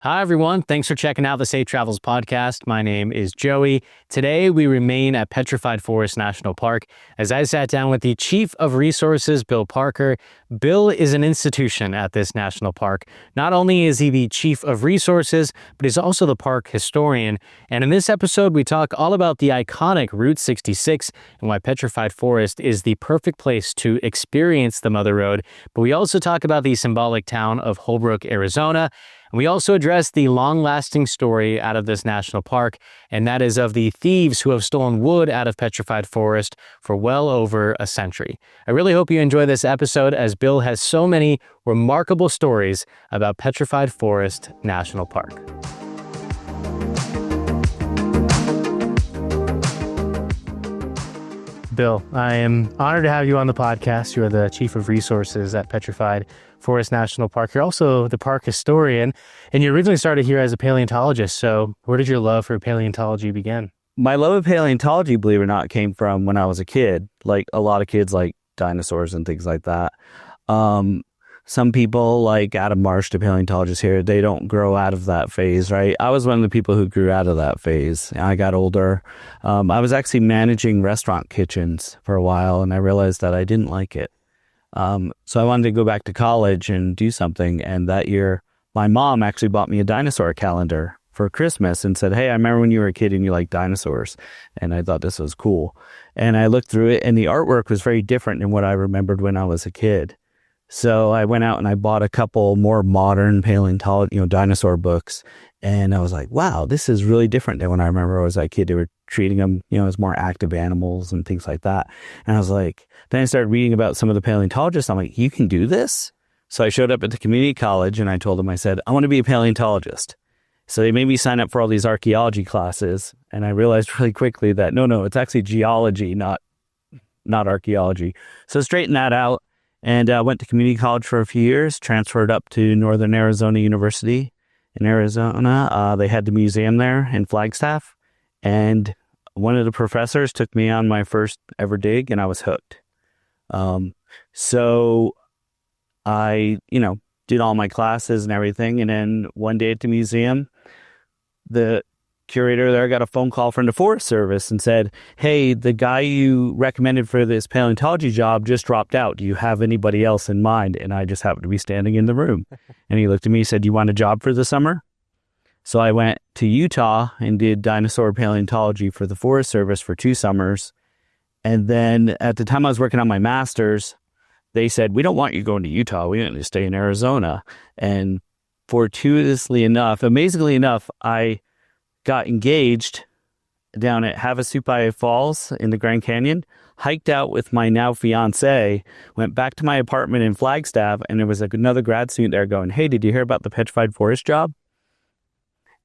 Hi, everyone. Thanks for checking out the Safe Travels podcast. My name is Joey. Today, we remain at Petrified Forest National Park as I sat down with the Chief of Resources, Bill Parker. Bill is an institution at this national park. Not only is he the Chief of Resources, but he's also the park historian. And in this episode, we talk all about the iconic Route 66 and why Petrified Forest is the perfect place to experience the Mother Road. But we also talk about the symbolic town of Holbrook, Arizona. And we also address the long-lasting story out of this national park, and that is of the thieves who have stolen wood out of Petrified Forest for well over a century. I really hope you enjoy this episode, as Bill has so many remarkable stories about Petrified Forest National Park. Bill, I am honored to have you on the podcast. You are the Chief of Resources at Petrified Forest National Park. You're also the park historian, and you originally started here as a paleontologist. So where did your love for paleontology begin? My love of paleontology, believe it or not, came from when I was a kid. Like a lot of kids like dinosaurs and things like that. Some people like Adam Marsh, the paleontologist here, they don't grow out of that phase, right? I was one of the people who grew out of that phase. I got older. I was actually managing restaurant kitchens for a while, and I realized that I didn't like it. So I wanted to go back to college and do something. And that year, my mom actually bought me a dinosaur calendar for Christmas and said, "Hey, I remember when you were a kid and you liked dinosaurs." And I thought this was cool. And I looked through it, and the artwork was very different than what I remembered when I was a kid. So I went out and I bought a couple more modern paleontology, dinosaur books. And I was like, wow, this is really different than when I remember I was a kid. They were treating them, as more active animals and things like that. And I was like, then I started reading about some of the paleontologists. I'm like, you can do this? So I showed up at the community college and I told them, I said, I want to be a paleontologist. So they made me sign up for all these archaeology classes. And I realized really quickly that no, it's actually geology, not archaeology. So straighten that out. And went to community college for a few years, transferred up to Northern Arizona University in Arizona. They had the museum there in Flagstaff. And one of the professors took me on my first ever dig, and I was hooked. So I, did all my classes and everything. And then one day at the museum, the curator there got a phone call from the Forest Service and said, "Hey, the guy you recommended for this paleontology job just dropped out. Do you have anybody else in mind?" And I just happened to be standing in the room. And he looked at me and said, "Do you want a job for the summer?" So I went to Utah and did dinosaur paleontology for the Forest Service for 2 summers. And then at the time I was working on my master's, they said, "We don't want you going to Utah. We want you to stay in Arizona." And amazingly enough, I got engaged down at Havasupai Falls in the Grand Canyon, hiked out with my now fiance, went back to my apartment in Flagstaff, and there was another grad student there going, "Hey, did you hear about the Petrified Forest job?"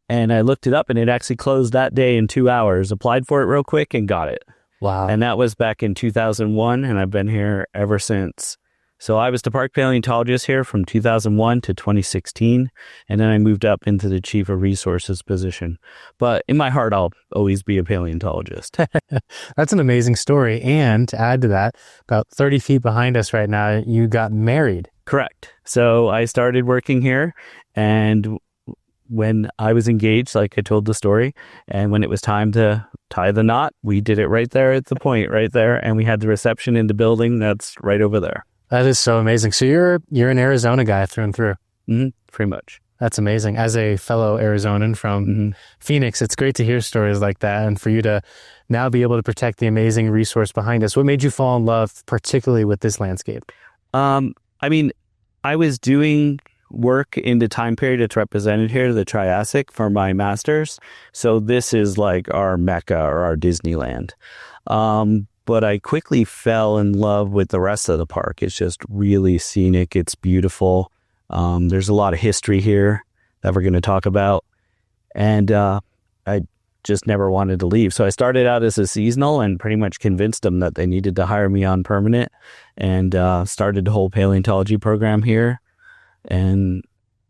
And I looked it up, and it actually closed that day in 2 hours, applied for it real quick, and got it. Wow. And that was back in 2001, and I've been here ever since. So I was the park paleontologist here from 2001 to 2016, and then I moved up into the Chief of Resources position. But in my heart, I'll always be a paleontologist. That's an amazing story. And to add to that, about 30 feet behind us right now, you got married. Correct. So I started working here, and when I was engaged, like I told the story, and when it was time to tie the knot, we did it right there at the point, right there, and we had the reception in the building that's right over there. That is so amazing. So you're an Arizona guy through and through. Mm-hmm. Pretty much. That's amazing. As a fellow Arizonan from Phoenix, it's great to hear stories like that, and for you to now be able to protect the amazing resource behind us. What made you fall in love, particularly with this landscape? I was doing work in the time period it's represented here, the Triassic, for my master's. So this is like our Mecca or our Disneyland. But I quickly fell in love with the rest of the park. It's just really scenic. It's beautiful. There's a lot of history here that we're going to talk about. And I just never wanted to leave. So I started out as a seasonal and pretty much convinced them that they needed to hire me on permanent, and started the whole paleontology program here. And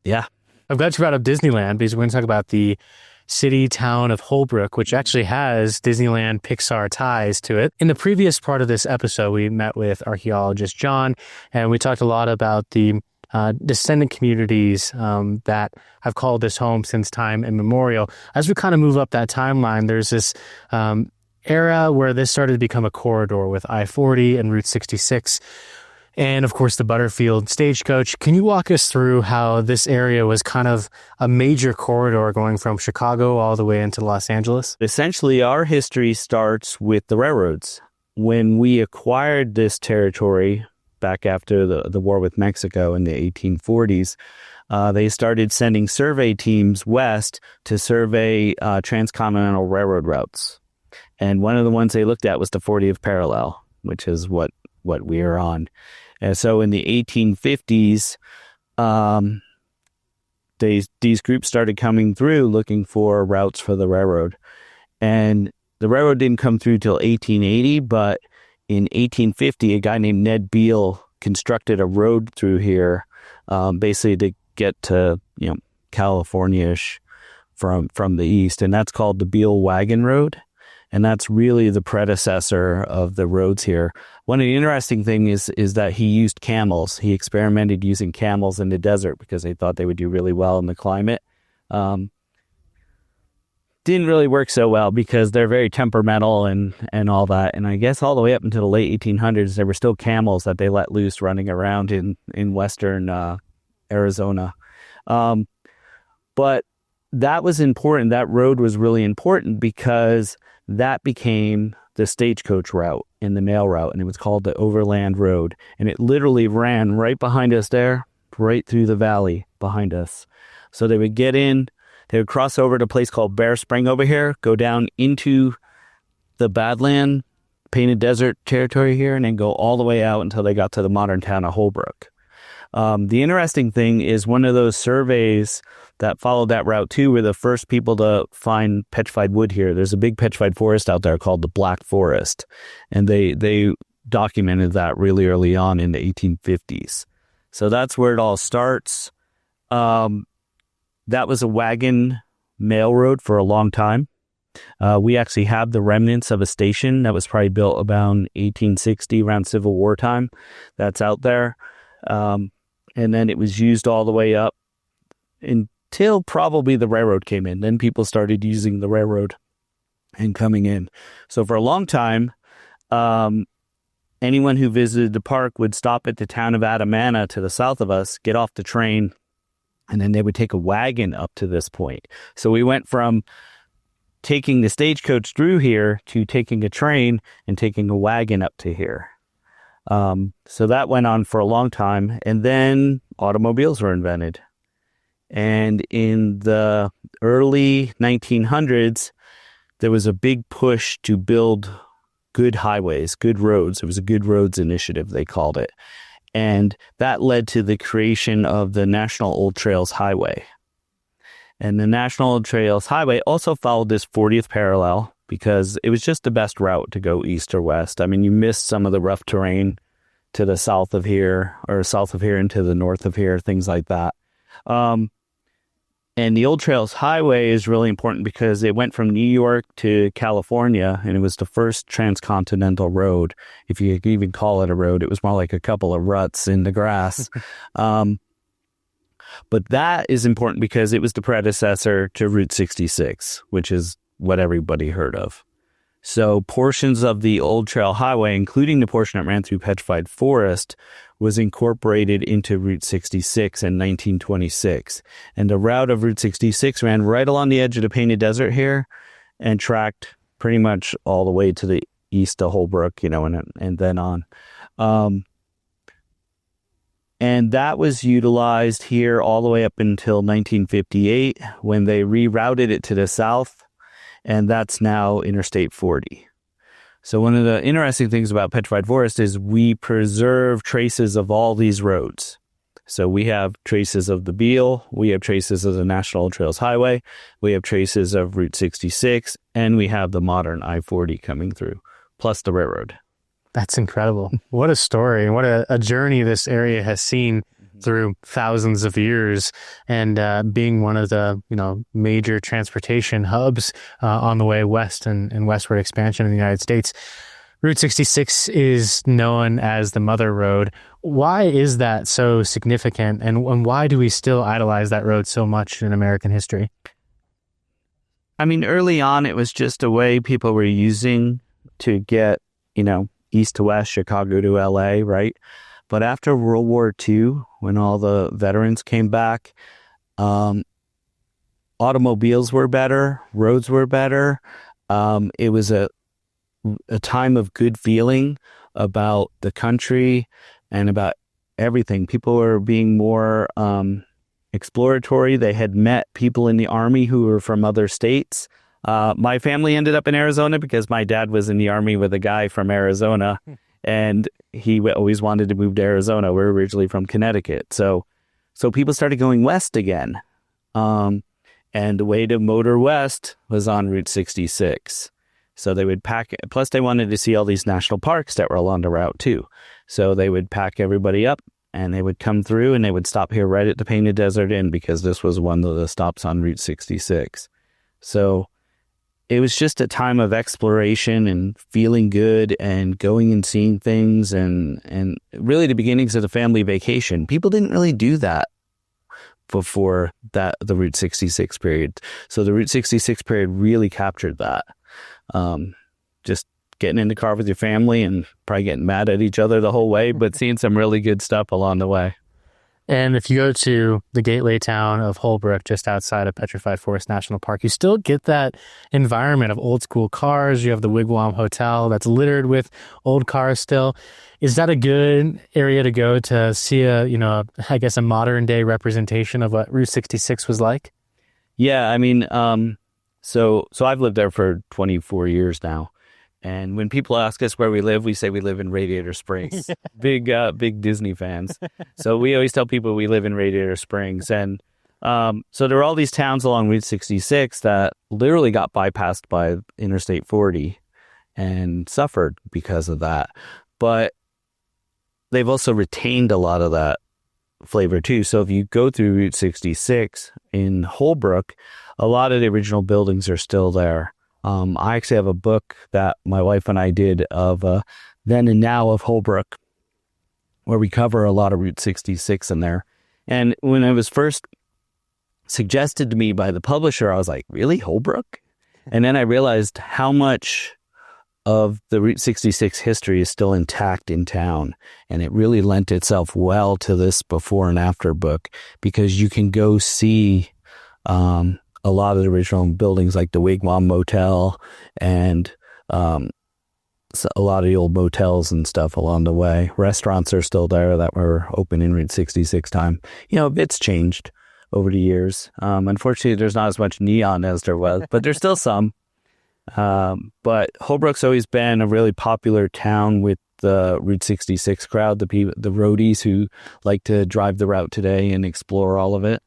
yeah. I'm glad you brought up Disneyland, because we're going to talk about the city town of Holbrook, which actually has Disneyland Pixar ties to it. In the previous part of this episode, we met with archaeologist John, and we talked a lot about the descendant communities that have called this home since time immemorial. As we kind of move up that timeline, there's this era where this started to become a corridor with I-40 and Route 66. And of course, the Butterfield Stagecoach. Can you walk us through how this area was kind of a major corridor going from Chicago all the way into Los Angeles? Essentially, our history starts with the railroads. When we acquired this territory back after the war with Mexico in the 1840s, they started sending survey teams west to survey transcontinental railroad routes. And one of the ones they looked at was the 40th parallel, which is what we are on. And so in the 1850s, these groups started coming through looking for routes for the railroad. And the railroad didn't come through till 1880, but in 1850, a guy named Ned Beale constructed a road through here, basically to get to, California-ish from the east. And that's called the Beale Wagon Road. And that's really the predecessor of the roads here. One of the interesting things is that he used camels. He experimented using camels in the desert because they thought they would do really well in the climate. Didn't really work so well because they're very temperamental and all that. And I guess all the way up until the late 1800s, there were still camels that they let loose running around in western Arizona. But that was important. That road was really important because that became the stagecoach route and the mail route, and it was called the Overland Road. And it literally ran right behind us there, right through the valley behind us. So they would get in, they would cross over to a place called Bear Spring over here, go down into the Badland, Painted Desert territory here, and then go all the way out until they got to the modern town of Holbrook. The interesting thing is one of those surveys that followed that route too were the first people to find petrified wood here. There's a big petrified forest out there called the Black Forest, and they documented that really early on in the 1850s. So that's where it all starts. That was a wagon mail road for a long time. We actually have the remnants of a station that was probably built around 1860, around Civil War time. That's out there. And then it was used all the way up until probably the railroad came in. Then people started using the railroad and coming in. So for a long time, anyone who visited the park would stop at the town of Americana to the south of us, get off the train, and then they would take a wagon up to this point. So we went from taking the stagecoach through here to taking a train and taking a wagon up to here. So that went on for a long time, and then automobiles were invented. And in the early 1900s, there was a big push to build good highways, good roads. It was a good roads initiative, they called it. And that led to the creation of the National Old Trails Highway. And the National Old Trails Highway also followed this 40th parallel, because it was just the best route to go east or west. I mean, you missed some of the rough terrain to the south of here, or south of here into the north of here, things like that. And the Old Trails Highway is really important because it went from New York to California, and it was the first transcontinental road. If you could even call it a road, it was more like a couple of ruts in the grass. But that is important because it was the predecessor to Route 66, which is what everybody heard of. So portions of the Old Trail Highway, including the portion that ran through Petrified Forest, was incorporated into Route 66 in 1926. And the route of Route 66 ran right along the edge of the Painted Desert here and tracked pretty much all the way to the east of Holbrook, and then on. And that was utilized here all the way up until 1958 when they rerouted it to the south. And that's now Interstate 40. So one of the interesting things about Petrified Forest is we preserve traces of all these roads. So we have traces of the Beale, we have traces of the National Old Trails Highway, we have traces of Route 66, and we have the modern I-40 coming through, plus the railroad. That's incredible. What a story, and what a journey this area has seen through thousands of years, and being one of the major transportation hubs on the way west and westward expansion in the United States. Route 66 is known as the Mother Road. Why is that so significant, and why do we still idolize that road so much in American history? I mean, early on, it was just a way people were using to get, east to west, Chicago to LA, right? But after World War II, when all the veterans came back, automobiles were better, roads were better. It was a time of good feeling about the country and about everything. People were being more exploratory. They had met people in the Army who were from other states. My family ended up in Arizona because my dad was in the Army with a guy from Arizona, and he always wanted to move to Arizona. We're originally from Connecticut. So people started going west again. And the way to motor west was on Route 66. So they would pack, plus they wanted to see all these national parks that were along the route too. So they would pack everybody up and they would come through and they would stop here right at the Painted Desert Inn because this was one of the stops on Route 66. So it was just a time of exploration and feeling good and going and seeing things and really the beginnings of the family vacation. People didn't really do that before the Route 66 period. So the Route 66 period really captured that. Just getting in the car with your family and probably getting mad at each other the whole way, but seeing some really good stuff along the way. And if you go to the gateway town of Holbrook, just outside of Petrified Forest National Park, you still get that environment of old school cars. You have the Wigwam Hotel that's littered with old cars still. Is that a good area to go to see I guess a modern day representation of what Route 66 was like? Yeah, I mean, so I've lived there for 24 years now. And when people ask us where we live, we say we live in Radiator Springs. Big Disney fans. So we always tell people we live in Radiator Springs. And so there are all these towns along Route 66 that literally got bypassed by Interstate 40 and suffered because of that. But they've also retained a lot of that flavor too. So if you go through Route 66 in Holbrook, a lot of the original buildings are still there. I actually have a book that my wife and I did of Then and Now of Holbrook, where we cover a lot of Route 66 in there. And when it was first suggested to me by the publisher, I was like, really, Holbrook? And then I realized how much of the Route 66 history is still intact in town. And it really lent itself well to this before and after book, because you can go see a lot of the original buildings like the Wigwam Motel and so a lot of the old motels and stuff along the way. Restaurants are still there that were open in Route 66 time. It's changed over the years. Unfortunately, there's not as much neon as there was, but there's still some. But Holbrook's always been a really popular town with the Route 66 crowd, the roadies who like to drive the route today and explore all of it.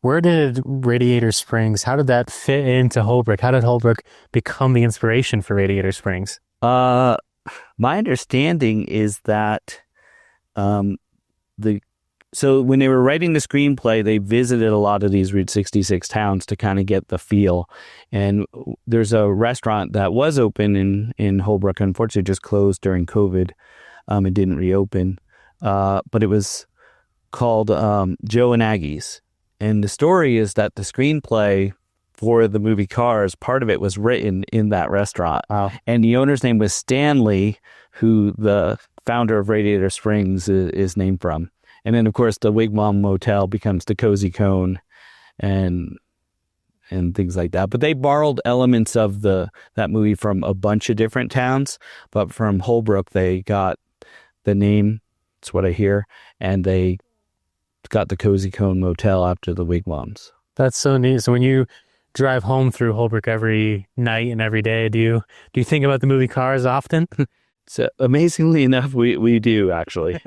Where did Radiator Springs, how did that fit into Holbrook? How did Holbrook become the inspiration for Radiator Springs? My understanding is that so when they were writing the screenplay, they visited a lot of these Route 66 towns to kind of get the feel. And there's a restaurant that was open in Holbrook, unfortunately just closed during COVID. It didn't reopen, but it was called Joe and Aggie's. And the story is that the screenplay for the movie Cars, part of it was written in that restaurant. Wow. And the owner's name was Stanley, who the founder of Radiator Springs is named from. And then, of course, the Wigwam Motel becomes the Cozy Cone and things like that. But they borrowed elements of that movie from a bunch of different towns. But from Holbrook, they got the name, that's what I hear, and they got the Cozy Cone Motel after the Wigwams. That's so neat. So when you drive home through Holbrook every night and every day, do you think about the movie Cars often? So amazingly enough, we do actually.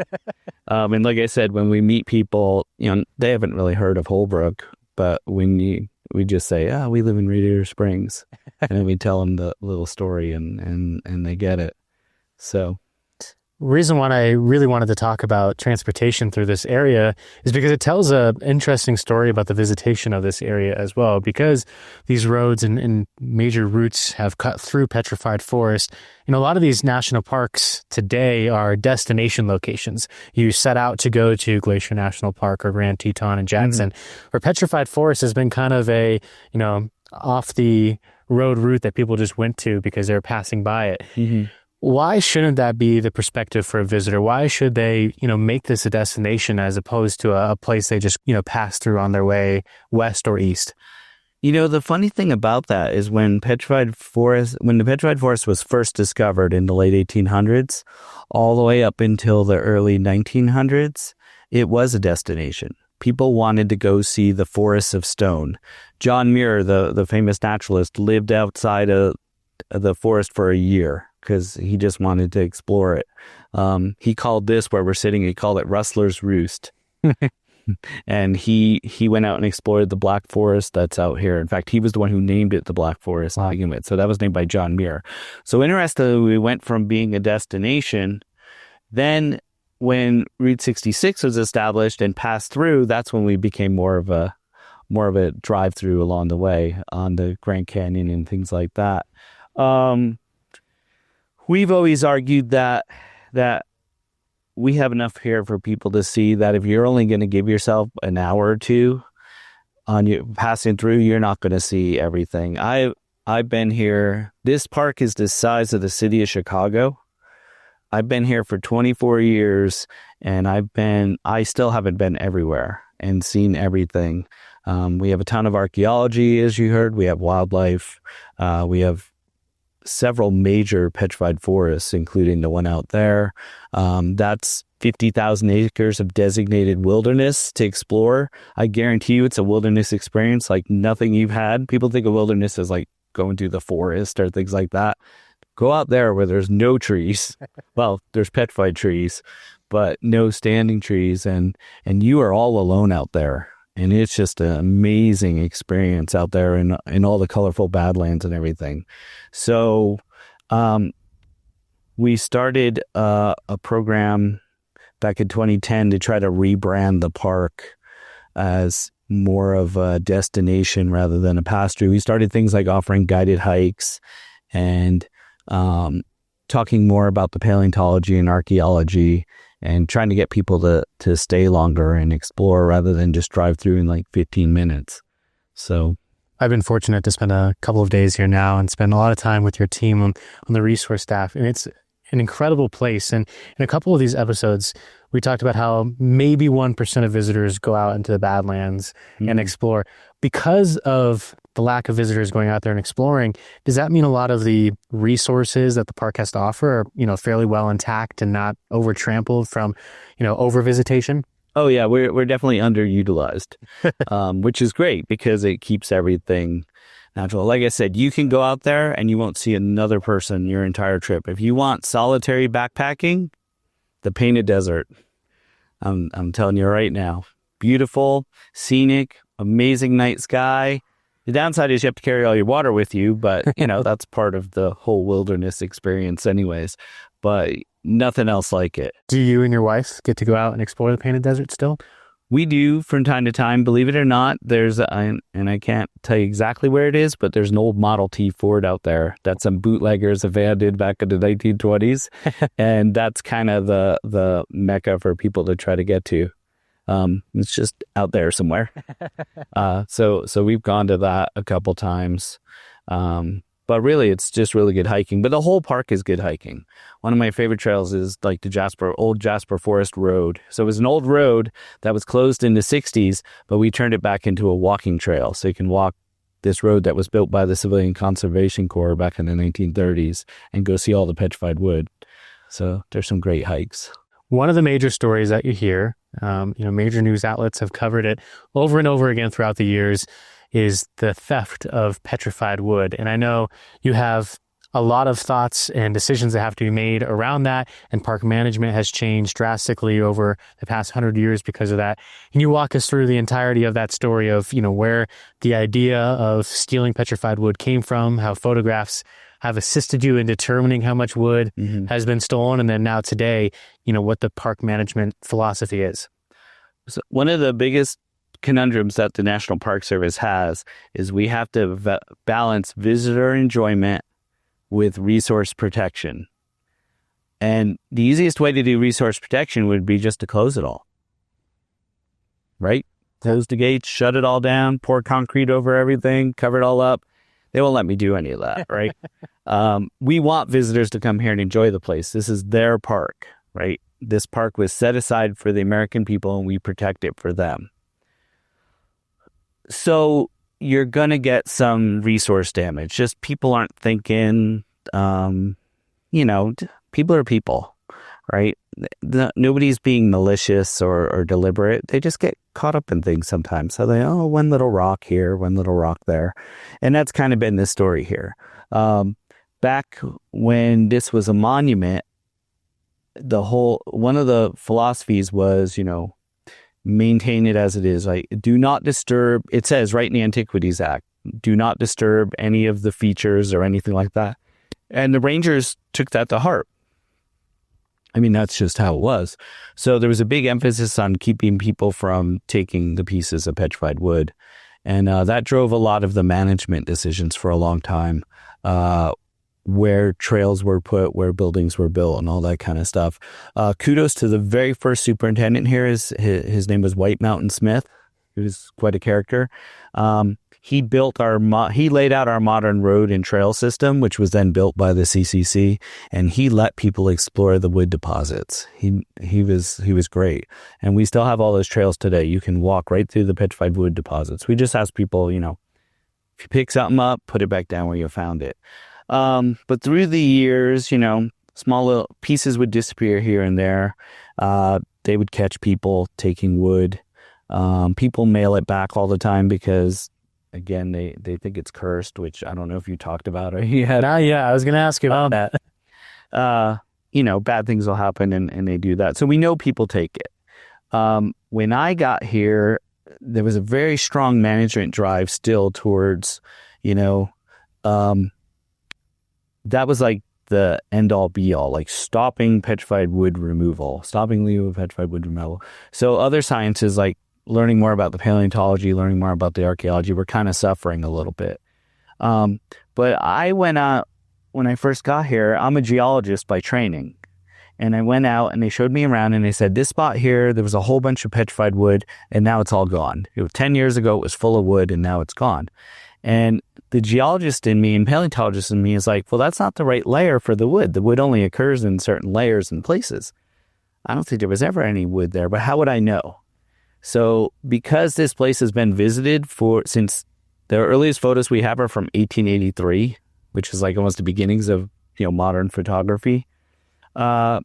And like I said, when we meet people, they haven't really heard of Holbrook, but we just say, we live in Radiator Springs, and then we tell them the little story, and they get it. So reason why I really wanted to talk about transportation through this area is because it tells an interesting story about the visitation of this area as well. Because these roads and major routes have cut through Petrified Forest, a lot of these national parks today are destination locations. You set out to go to Glacier National Park or Grand Teton and Jackson, where Petrified Forest has been kind of a, off the road route that people just went to because they're passing by it. Why shouldn't that be the perspective for a visitor? Why should they, make this a destination as opposed to a place they just, pass through on their way west or east? The funny thing about that is when the Petrified Forest was first discovered in the late 1800s, all the way up until the early 1900s, it was a destination. People wanted to go see the forests of stone. John Muir, the famous naturalist, lived outside of the forest for a year because he just wanted to explore it. He called this where we're sitting, he called it Rustler's Roost. And he went out and explored the Black Forest that's out here. In fact, he was the one who named it the Black Forest to begin with. So that was named by John Muir. So interestingly, we went from being a destination. Then when Route 66 was established and passed through, that's when we became more of a drive-through along the way on the Grand Canyon and things like that. We've always argued that we have enough here for people to see that if you're only going to give yourself an hour or two on you passing through, you're not going to see everything. I've been here. This park is the size of the city of Chicago. I've been here for 24 years, and I still haven't been everywhere and seen everything. We have a ton of archaeology, as you heard. We have wildlife. We have several major petrified forests, including the one out there. That's 50,000 acres of designated wilderness to explore. I guarantee you it's a wilderness experience like nothing you've had. People think of wilderness as like going through the forest or things like that. Go out there where there's no trees. Well, there's petrified trees, but no standing trees, and you are all alone out there. And it's just an amazing experience out there in all the colorful badlands and everything. So we started a program back in 2010 to try to rebrand the park as more of a destination rather than a pass-through. We started things like offering guided hikes and talking more about the paleontology and archaeology, and trying to get people to stay longer and explore rather than just drive through in like 15 minutes. So I've been fortunate to spend a couple of days here now and spend a lot of time with your team on the resource staff. And it's an incredible place. And in a couple of these episodes, we talked about how maybe 1% of visitors go out into the Badlands and explore. Because of the lack of visitors going out there and exploring, does that mean a lot of the resources that the park has to offer are, fairly well intact and not over-trampled from, over-visitation? Oh, yeah, we're definitely underutilized, which is great because it keeps everything natural. Like I said, you can go out there and you won't see another person your entire trip. If you want solitary backpacking, the Painted Desert, I'm telling you right now, beautiful, scenic, amazing night sky. The downside is you have to carry all your water with you, but that's part of the whole wilderness experience anyways, but nothing else like it. Do you and your wife get to go out and explore the Painted Desert still? We do from time to time, believe it or not. There's, and I can't tell you exactly where it is, but there's an old Model T Ford out there that some bootleggers abandoned back in the 1920s. And that's kind of the mecca for people to try to get to. It's just out there somewhere. So we've gone to that a couple times. But really, it's just really good hiking. But the whole park is good hiking. One of my favorite trails is like the old Jasper Forest Road. So it was an old road that was closed in the 60s, but we turned it back into a walking trail. So you can walk this road that was built by the Civilian Conservation Corps back in the 1930s and go see all the petrified wood. So there's some great hikes. One of the major stories that you hear, major news outlets have covered it over and over again throughout the years, is the theft of petrified wood. And I know you have a lot of thoughts and decisions that have to be made around that, and park management has changed drastically over the past 100 years because of that. Can you walk us through the entirety of that story of, where the idea of stealing petrified wood came from, how photographs have assisted you in determining how much wood has been stolen, and then now today, what the park management philosophy is? So one of the biggest conundrums that the National Park Service has is we have to balance visitor enjoyment with resource protection. And the easiest way to do resource protection would be just to close it all. Right? Close the gates, shut it all down, pour concrete over everything, cover it all up. They won't let me do any of that, right? We want visitors to come here and enjoy the place. This is their park, right? This park was set aside for the American people, and we protect it for them. So you're going to get some resource damage. Just people aren't thinking, people are people, right? Nobody's being malicious or deliberate. They just get caught up in things sometimes. So one little rock here, one little rock there. And that's kind of been the story here. Back when this was a monument, one of the philosophies was, maintain it as it is. Like, do not disturb. It says right in the Antiquities Act, do not disturb any of the features or anything like that. And the Rangers took that to heart. I mean, that's just how it was. So there was a big emphasis on keeping people from taking the pieces of petrified wood. And that drove a lot of the management decisions for a long time, where trails were put, where buildings were built, and all that kind of stuff. Kudos to the very first superintendent here. His name was White Mountain Smith, who was quite a character. He laid out our modern road and trail system, which was then built by the CCC, and he let people explore the wood deposits. He was great, and we still have all those trails today. You can walk right through the petrified wood deposits. We just ask people, if you pick something up, put it back down where you found it. But through the years, small little pieces would disappear here and there. They would catch people taking wood. People mail it back all the time because, again, they think it's cursed, which I don't know if you talked about it yet. Yeah, I was going to ask you about that. Bad things will happen and they do that. So we know people take it. When I got here, there was a very strong management drive still towards, that was like the end all be all, like stopping petrified wood removal, stopping legal petrified wood removal. So other sciences like learning more about the paleontology, learning more about the archaeology, were kind of suffering a little bit. But I went out when I first got here. I'm a geologist by training. And I went out and they showed me around and they said, this spot here, there was a whole bunch of petrified wood and now it's all gone. 10 years ago, it was full of wood and now it's gone. And the geologist in me and paleontologist in me is like, well, that's not the right layer for the wood. The wood only occurs in certain layers and places. I don't think there was ever any wood there, but how would I know? So because this place has been visited since the earliest photos we have are from 1883, which is like almost the beginnings of, modern photography. Our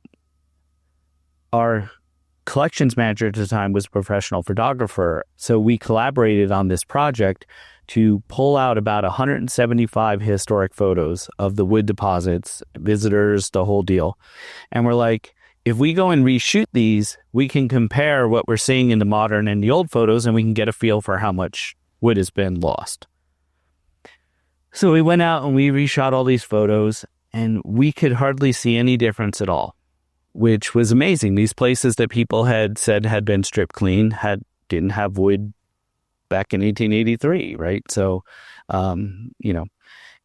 collections manager at the time was a professional photographer. So we collaborated on this project to pull out about 175 historic photos of the wood deposits, visitors, the whole deal. And we're like, if we go and reshoot these, we can compare what we're seeing in the modern and the old photos, and we can get a feel for how much wood has been lost. So we went out and we reshot all these photos, and we could hardly see any difference at all, which was amazing. These places that people had said had been stripped clean didn't have wood back in 1883, right? So, and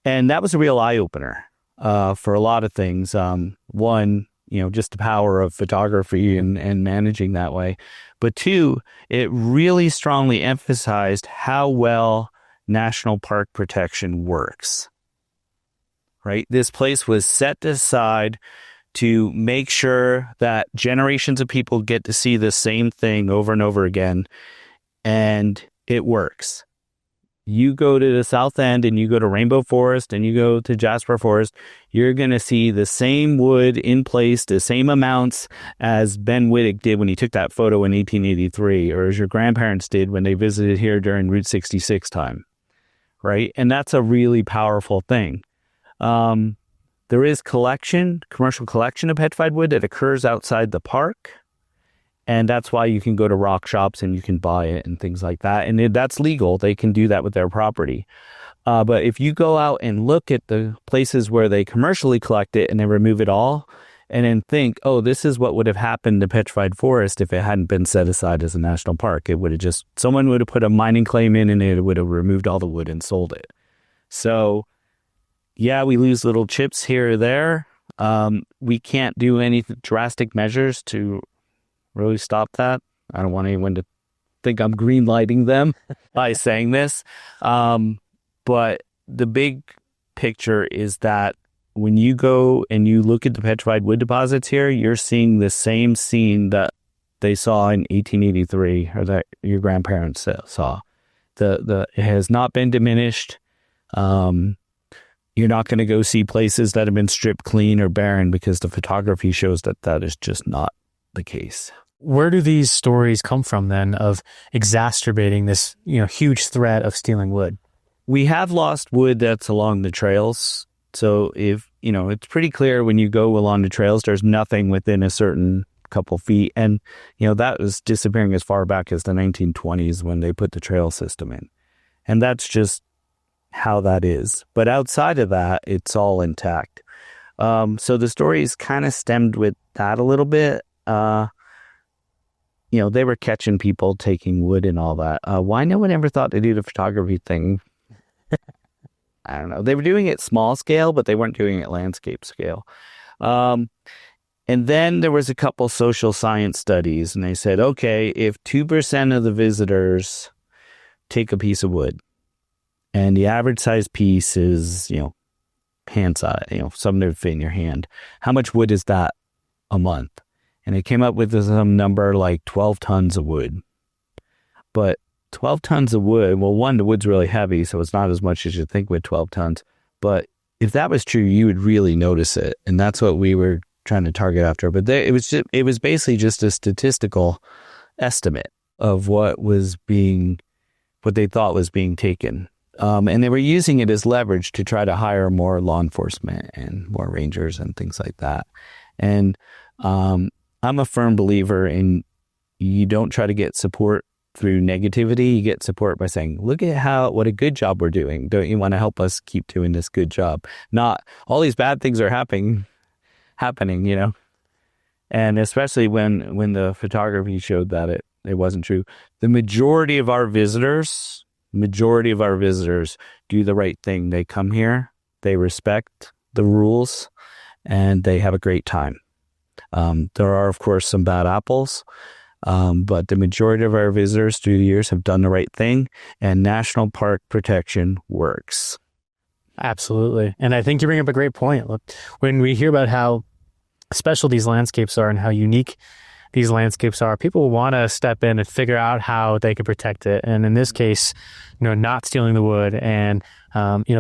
that was a real eye-opener for a lot of things. One, just the power of photography and managing that way. But two, it really strongly emphasized how well national park protection works, right? This place was set aside to make sure that generations of people get to see the same thing over and over again, and it works. You go to the South End and you go to Rainbow Forest and you go to Jasper Forest, you're going to see the same wood in place, the same amounts as Ben Wittig did when he took that photo in 1883, or as your grandparents did when they visited here during Route 66 time, right? And that's a really powerful thing. There is commercial collection of petrified wood that occurs outside the park. And that's why you can go to rock shops and you can buy it and things like that. And that's legal. They can do that with their property. But if you go out and look at the places where they commercially collect it and they remove it all, and then think, oh, this is what would have happened to Petrified Forest if it hadn't been set aside as a national park. It would have just, someone would have put a mining claim in and it would have removed all the wood and sold it. So yeah, we lose little chips here or there. We can't do any drastic measures to really stop that. I don't want anyone to think I'm green lighting them by saying this. But the big picture is that when you go and you look at the petrified wood deposits here, you're seeing the same scene that they saw in 1883 or that your grandparents saw. It has not been diminished. You're not going to go see places that have been stripped clean or barren because the photography shows that that is just not the case. Where do these stories come from then of exacerbating this, huge threat of stealing wood? We have lost wood that's along the trails. So if, it's pretty clear when you go along the trails, there's nothing within a certain couple feet. And, that was disappearing as far back as the 1920s when they put the trail system in. And that's just how that is. But outside of that, it's all intact. So the stories kind of stemmed with that a little bit. They were catching people taking wood and all that. Why no one ever thought to do the photography thing? I don't know. They were doing it small scale, but they weren't doing it landscape scale. And then there was a couple social science studies, and they said, okay, if 2% of the visitors take a piece of wood, and the average size piece is, hand size, something that would fit in your hand, how much wood is that a month? And it came up with some number like 12 tons of wood. But 12 tons of wood, well, one, the wood's really heavy, so it's not as much as you think with 12 tons. But if that was true, you would really notice it. And that's what we were trying to target after. But it was basically just a statistical estimate of what they thought was being taken. And they were using it as leverage to try to hire more law enforcement and more rangers and things like that. And I'm a firm believer in you don't try to get support through negativity. You get support by saying, look at what a good job we're doing. Don't you want to help us keep doing this good job? Not all these bad things are happening, and especially when the photography showed that it wasn't true. The majority of our visitors do the right thing. They come here, they respect the rules, and they have a great time. There are, of course, some bad apples. But the majority of our visitors through the years have done the right thing, and national park protection works. Absolutely. And I think you bring up a great point. Look, when we hear about how special these landscapes are and how unique these landscapes are, people want to step in and figure out how they can protect it. And in this case, not stealing the wood and,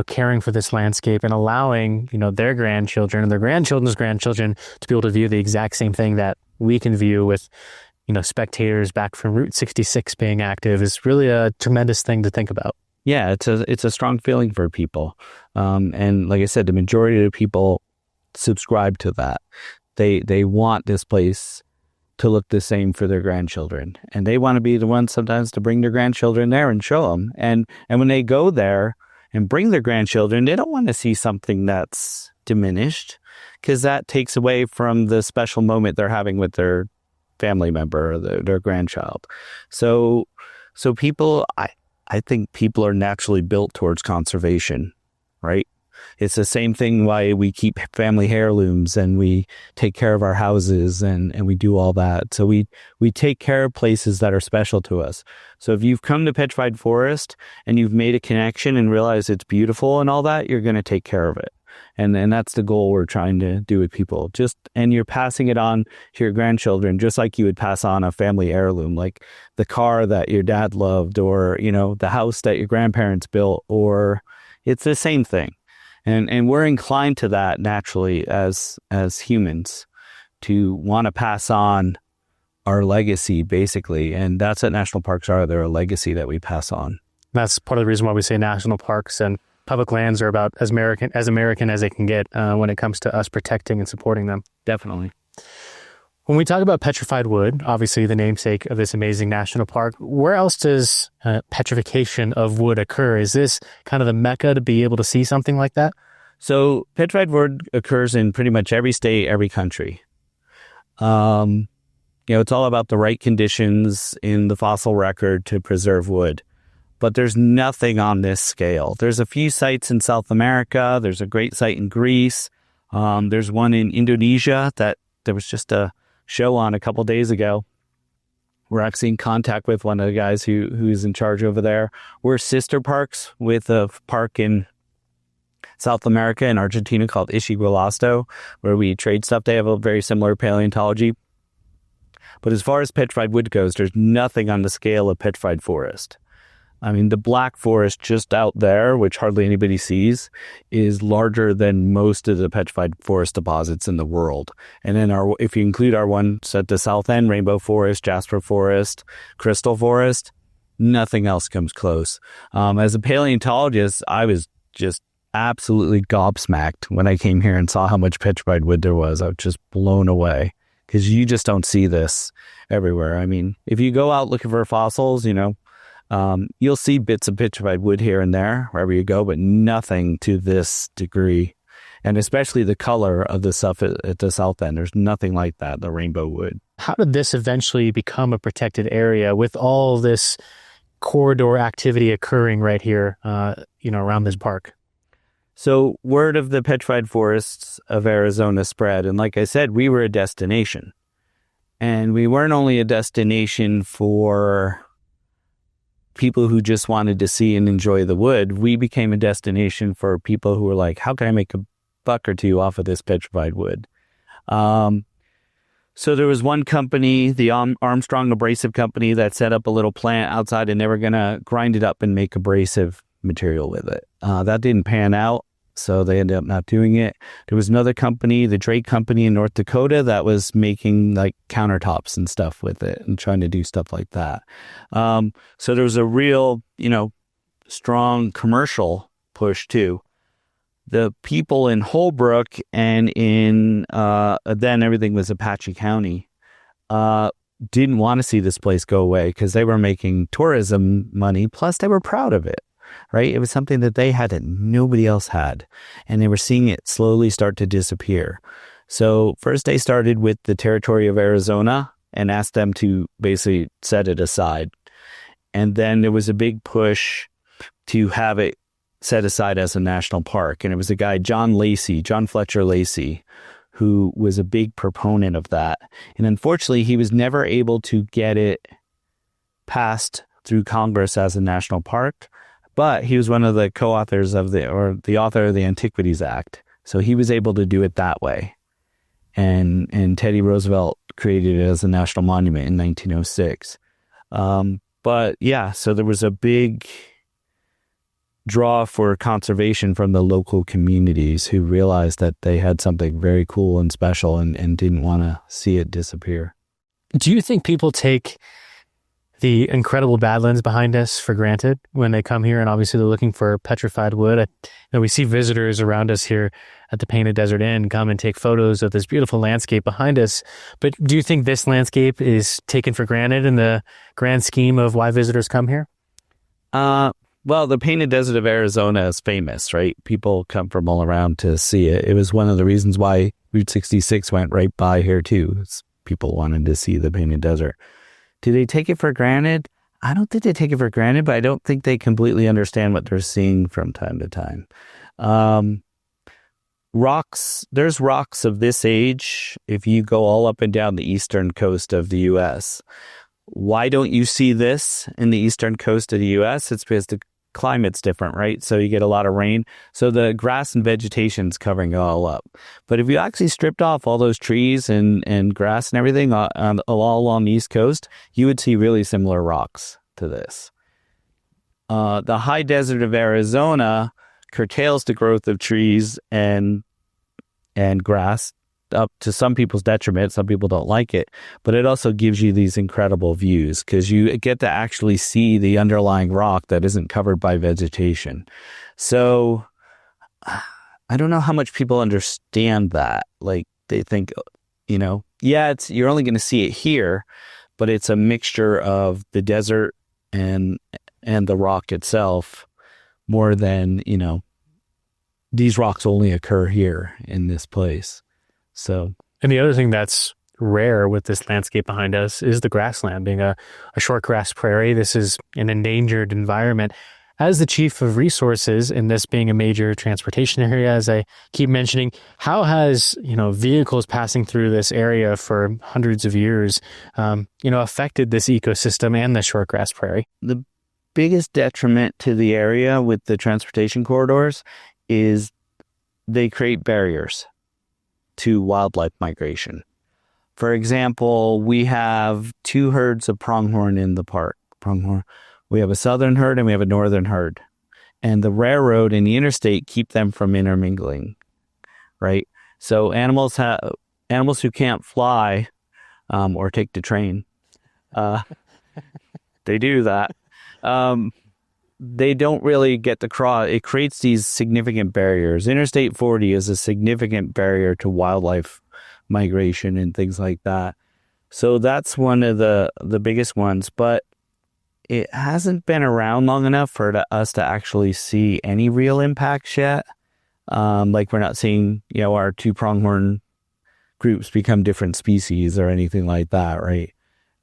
caring for this landscape and allowing, their grandchildren and their grandchildren's grandchildren to be able to view the exact same thing that we can view with spectators back from Route 66 being active is really a tremendous thing to think about. Yeah, it's a strong feeling for people. And like I said, the majority of the people subscribe to that. They want this place to look the same for their grandchildren. And they want to be the ones sometimes to bring their grandchildren there and show them. And when they go there and bring their grandchildren, they don't want to see something that's diminished, because that takes away from the special moment they're having with their family member or their grandchild. So people, I think people are naturally built towards conservation, right? It's the same thing why we keep family heirlooms and we take care of our houses and we do all that. So we take care of places that are special to us. So if you've come to Petrified Forest and you've made a connection and realized it's beautiful and all that, you're going to take care of it. And that's the goal we're trying to do with people. And you're passing it on to your grandchildren, just like you would pass on a family heirloom, like the car that your dad loved, or, the house that your grandparents built, or it's the same thing. And we're inclined to that naturally as humans, to want to pass on our legacy, basically. And that's what national parks are. They're a legacy that we pass on. That's part of the reason why we say national parks and public lands are about as American as they can get when it comes to us protecting and supporting them. Definitely. When we talk about petrified wood, obviously the namesake of this amazing national park, where else does petrification of wood occur? Is this kind of the mecca to be able to see something like that? So petrified wood occurs in pretty much every state, every country. It's all about the right conditions in the fossil record to preserve wood. But there's nothing on this scale. There's a few sites in South America. There's a great site in Greece. There's one in Indonesia that there was just a show on a couple days ago. We're actually in contact with one of the guys who's in charge over there. We're sister parks with a park in South America in Argentina called Ishigualasto, where we trade stuff. They have a very similar paleontology. But as far as petrified wood goes, there's nothing on the scale of petrified forest. I mean, the black forest just out there, which hardly anybody sees, is larger than most of the petrified forest deposits in the world. And then if you include our ones at the south end, Rainbow Forest, Jasper Forest, Crystal Forest, nothing else comes close. As a paleontologist, I was just absolutely gobsmacked when I came here and saw how much petrified wood there was. I was just blown away because you just don't see this everywhere. I mean, if you go out looking for fossils, you'll see bits of petrified wood here and there wherever you go, but nothing to this degree. And especially the color of the stuff at the south end. There's nothing like that, the rainbow wood. How did this eventually become a protected area with all this corridor activity occurring right here, around this park? So word of the petrified forests of Arizona spread. And like I said, we were a destination. And we weren't only a destination for people who just wanted to see and enjoy the wood. We became a destination for people who were like, how can I make a buck or two off of this petrified wood? So there was one company, the Armstrong Abrasive Company, that set up a little plant outside, and they were going to grind it up and make abrasive material with it. That didn't pan out, so they ended up not doing it. There was another company, the Drake Company in North Dakota, that was making like countertops and stuff with it and trying to do stuff like that. So there was a real, strong commercial push too. The people in Holbrook and in then everything was Apache County didn't want to see this place go away because they were making tourism money. Plus, they were proud of it, right? It was something that they had that nobody else had, and they were seeing it slowly start to disappear. So first, they started with the territory of Arizona and asked them to basically set it aside, and then there was a big push to have it set aside as a national park. And it was a guy, John Fletcher Lacey, who was a big proponent of that. And unfortunately, he was never able to get it passed through Congress as a national park, but he was one of the co-authors of the author of the Antiquities Act. So he was able to do it that way. And Teddy Roosevelt created it as a national monument in 1906. But yeah, so there was a big draw for conservation from the local communities who realized that they had something very cool and special and didn't want to see it disappear. Do you think people take the incredible badlands behind us for granted when they come here? And obviously they're looking for petrified wood. We see visitors around us here at the Painted Desert Inn come and take photos of this beautiful landscape behind us. But do you think this landscape is taken for granted in the grand scheme of why visitors come here? Well, the Painted Desert of Arizona is famous, right? People come from all around to see it. It was one of the reasons why Route 66 went right by here, too. People wanted to see the Painted Desert. Do they take it for granted? I don't think they take it for granted, but I don't think they completely understand what they're seeing from time to time. There's rocks of this age if you go all up and down the eastern coast of the U.S. Why don't you see this in the eastern coast of the U.S.? It's because the climate's different, right? So you get a lot of rain. So the grass and vegetation's covering it all up. But if you actually stripped off all those trees and grass and everything all along the East Coast, you would see really similar rocks to this. The high desert of Arizona curtails the growth of trees and grass up to some people's detriment. Some people don't like it, but it also gives you these incredible views because you get to actually see the underlying rock that isn't covered by vegetation. So I don't know how much people understand that. Like they think, Yeah, you're only going to see it here, but it's a mixture of the desert and the rock itself more than, these rocks only occur here in this place. So, And the other thing that's rare with this landscape behind us is the grassland being a short grass prairie. This is an endangered environment. As the chief of resources, and this being a major transportation area, as I keep mentioning, how has, vehicles passing through this area for hundreds of years, affected this ecosystem and the short grass prairie? the biggest detriment to the area with the transportation corridors is they create barriers to wildlife migration. For example, we have 2 herds of pronghorn in the park. Pronghorn. We have a southern herd and we have a northern herd. And the railroad and the interstate keep them from intermingling, right? So animals who can't fly or take the train, they do that. They don't really get to cross. It creates these significant barriers. Interstate 40 is a significant barrier to wildlife migration and things like that. So that's one of the biggest ones, but it hasn't been around long enough for us to actually see any real impacts yet. Like we're not seeing, our 2 pronghorn groups become different species or anything like that, right?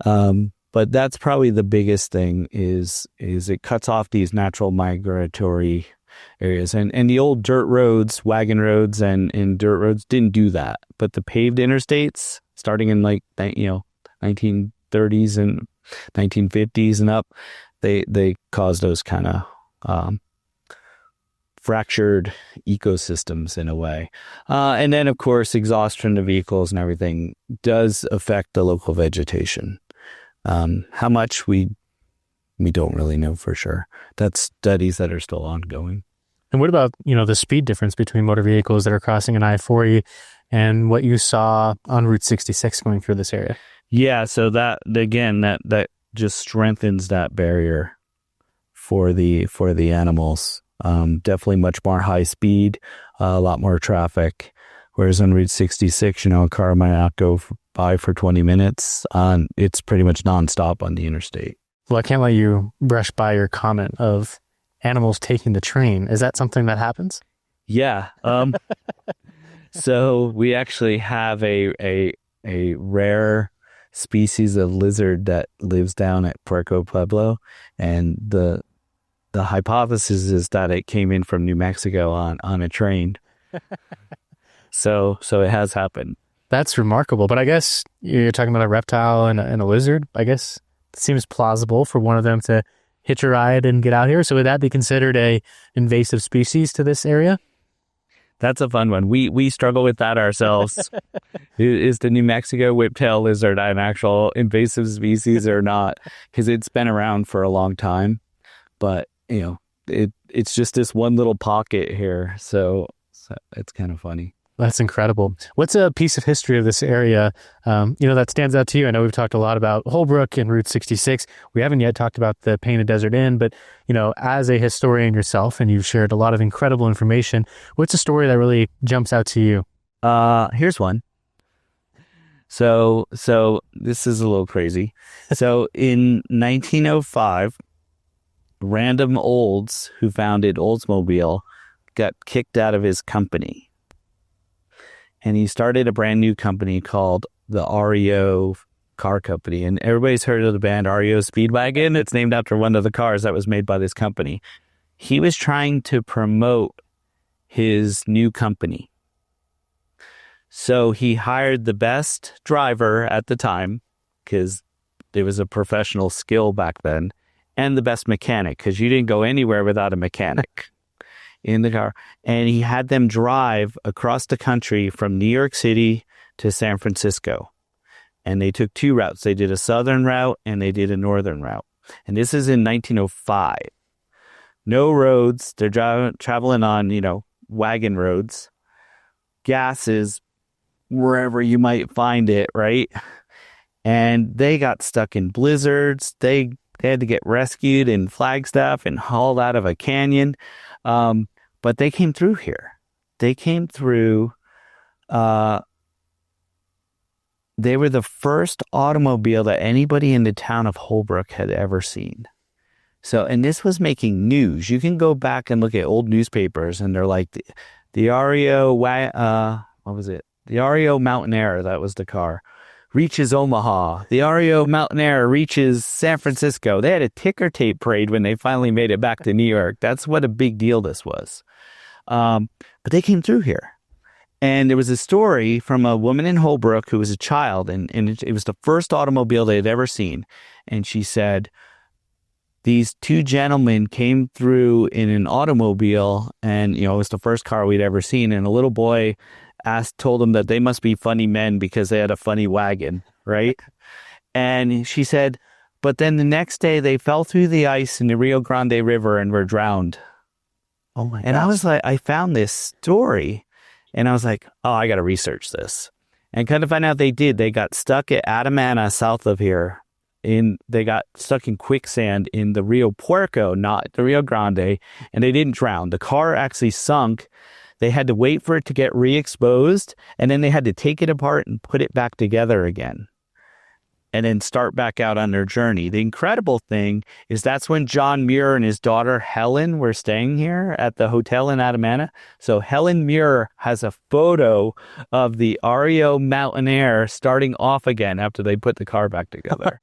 But that's probably the biggest thing is it cuts off these natural migratory areas. And the old dirt roads, wagon roads and dirt roads didn't do that. But the paved interstates, starting in 1930s and 1950s and up, they caused those kind of fractured ecosystems in a way. And then, of course, exhaust from the vehicles and everything does affect the local vegetation. How much we don't really know for sure. That's studies that are still ongoing. And what about, the speed difference between motor vehicles that are crossing an I-40 and what you saw on Route 66 going through this area? Yeah, so that just strengthens that barrier for the animals. Definitely much more high speed, a lot more traffic. Whereas on Route 66, a car might not go by for 20 minutes. It's pretty much nonstop on the interstate. Well, I can't let you brush by your comment of animals taking the train. Is that something that happens? Yeah. So we actually have a rare species of lizard that lives down at Puerto Pueblo, and the hypothesis is that it came in from New Mexico on a train. So it has happened. That's remarkable. But I guess you're talking about a reptile and a lizard. I guess it seems plausible for one of them to hitch a ride and get out here. So would that be considered a invasive species to this area? That's a fun one. We struggle with that ourselves. Is the New Mexico whiptail lizard an actual invasive species or not? Because it's been around for a long time, but it's just this one little pocket here, so it's kind of funny. That's incredible. What's a piece of history of this area, that stands out to you? I know we've talked a lot about Holbrook and Route 66. We haven't yet talked about the Painted Desert Inn, but, as a historian yourself, and you've shared a lot of incredible information, what's a story that really jumps out to you? Here's one. So this is a little crazy. So in 1905, random Olds who founded Oldsmobile got kicked out of his company. And he started a brand new company called the REO Car Company. And everybody's heard of the band REO Speedwagon. It's named after one of the cars that was made by this company. He was trying to promote his new company. So he hired the best driver at the time, because there was a professional skill back then, and the best mechanic, because you didn't go anywhere without a mechanic in the car. And he had them drive across the country from New York City to San Francisco. And they took 2 routes. They did a southern route and they did a northern route. And this is in 1905. No roads. They're traveling on, wagon roads. Gas is wherever you might find it, right? And they got stuck in blizzards. They had to get rescued in Flagstaff and hauled out of a canyon. But they came through here. They came through they were the first automobile that anybody in the town of Holbrook had ever seen. So, and this was making news. You can go back and look at old newspapers, and they're like the REO, what was it? The REO Mountaineer, that was the car, reaches Omaha. The REO Mountaineer reaches San Francisco. They had a ticker tape parade when they finally made it back to New York. That's what a big deal this was. But they came through here. And there was a story from a woman in Holbrook who was a child, and it was the first automobile they had ever seen. And she said, these two gentlemen came through in an automobile, and, it was the first car we'd ever seen. And a little boy told them that they must be funny men because they had a funny wagon, right? And she said, but then the next day they fell through the ice in the Rio Grande River and were drowned. Oh my God. And I was like, I found this story. And I was like, oh, I got to research this. And kind of find out they did. They got stuck at Americana, south of here. They got stuck in quicksand in the Rio Puerco, not the Rio Grande, and they didn't drown. The car actually sunk. They had to wait for it to get re-exposed, and then they had to take it apart and put it back together again, and then start back out on their journey. The incredible thing is that's when John Muir and his daughter Helen were staying here at the hotel in Americana. So Helen Muir has a photo of the REO Mountaineer starting off again after they put the car back together.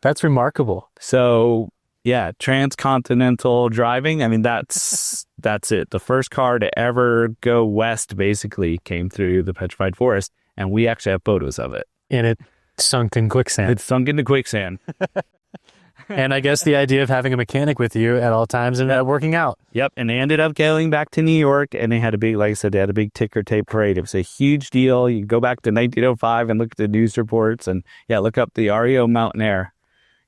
That's remarkable. So yeah, transcontinental driving. I mean, that's it. The first car to ever go west basically came through the Petrified Forest, and we actually have photos of it. And it sunk in quicksand. It sunk into quicksand. And I guess the idea of having a mechanic with you at all times and working out. Yep. And they ended up going back to New York, and they had a big, like I said, they had a big ticker tape parade. It was a huge deal. You can go back to 1905 and look at the news reports, and yeah, look up the REO Mountaineer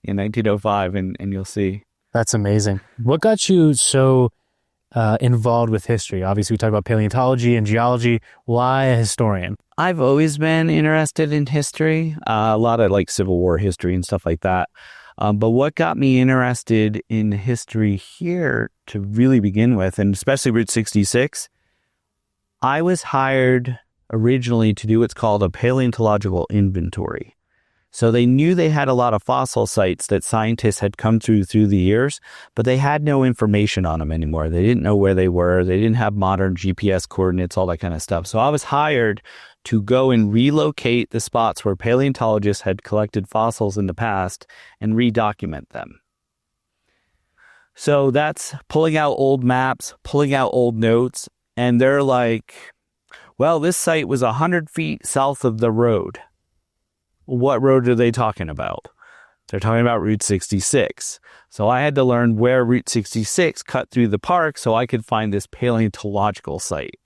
in 1905 and you'll see. That's amazing. What got you so involved with history? Obviously, we talk about paleontology and geology. Why a historian? I've always been interested in history, a lot of like Civil War history and stuff like that. But what got me interested in history here to really begin with, and especially Route 66, I was hired originally to do what's called a paleontological inventory. So they knew they had a lot of fossil sites that scientists had come through the years, but they had no information on them anymore. They didn't know where they were. They didn't have modern GPS coordinates, all that kind of stuff. So I was hired to go and relocate the spots where paleontologists had collected fossils in the past and redocument them. So that's pulling out old maps, pulling out old notes, and they're like, well, this site was 100 feet south of the road. What road are they talking about? They're talking about Route 66. So I had to learn where Route 66 cut through the park so I could find this paleontological site.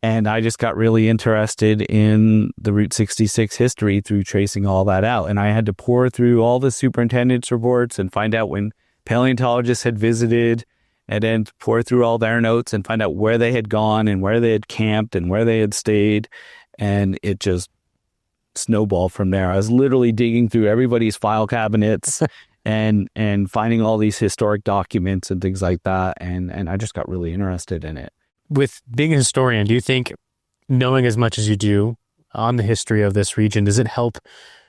And I just got really interested in the Route 66 history through tracing all that out. And I had to pour through all the superintendent's reports and find out when paleontologists had visited, and then pour through all their notes and find out where they had gone and where they had camped and where they had stayed. And it just snowball from there. I was literally digging through everybody's file cabinets and finding all these historic documents and things like that. And I just got really interested in it. With being a historian, do you think knowing as much as you do on the history of this region, does it help